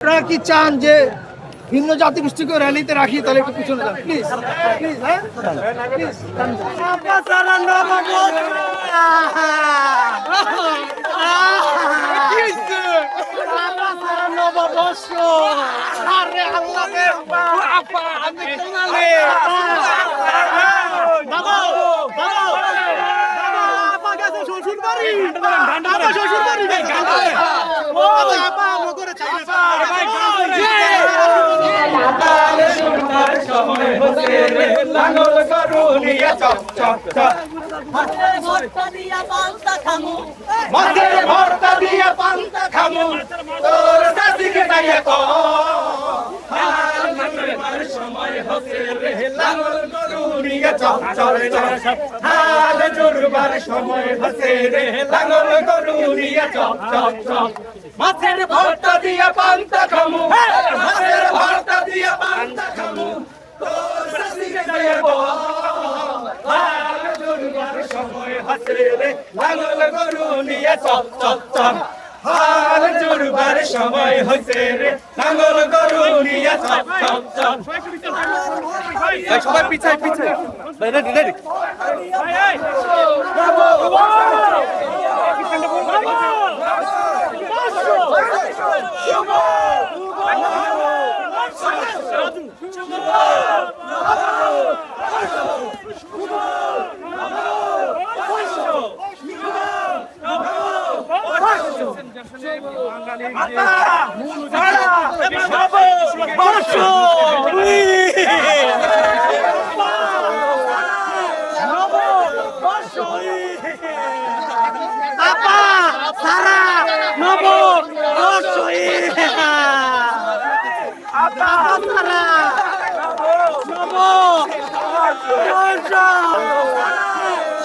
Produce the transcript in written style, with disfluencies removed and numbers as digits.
আপনারা কি চান যে ভিন্ন জাতি গোষ্ঠীকে র্যালিতে রাখি? তাহলে একটু পিছনে যান প্লিজ প্লিজ। হ্যাঁ প্লিজ। নববর্ষ আরে আল্লাহ রে আপা আমি কোনালে বাবা বাবা আপা গেছে শ্বশুর বাড়ি ঢান্ডা শ্বশুর বাড়ি ও আপা নগরে চাইছে ভাই সময় হচ্ছে রে লাঙ্গল গরু নিয়ে চপ চপ চপ মাছের ভর্তা দিয়া পান্তা খামু মাছের ভর্তা দিয়া পান্তা খামু তোর সাথীকে তাইয়া তো সময় হচ্ছে রে লাঙ্গল গরু নিয়ে চপ চপ চপ হাল জোরবার সময় হচ্ছে রে লাঙ্গল গরু নিয়ে চপ চপ চপ মাছের ভর্তা দিয়া পান্তা খামু মাছের ভর্তা দিয়া পান্তা খামু তোর সাথীকে তাইয়া তো হাল জোরবার সময় হচ্ছে রে লাঙ্গল গরু নিয়ে চপ চপ চপ হাল জোরবার সময় হচ্ছে রে লাঙ্গল গরু নিয়ে চপ চপ চপ সবাই পিছাই পিছাই রেডি রেডি Namo!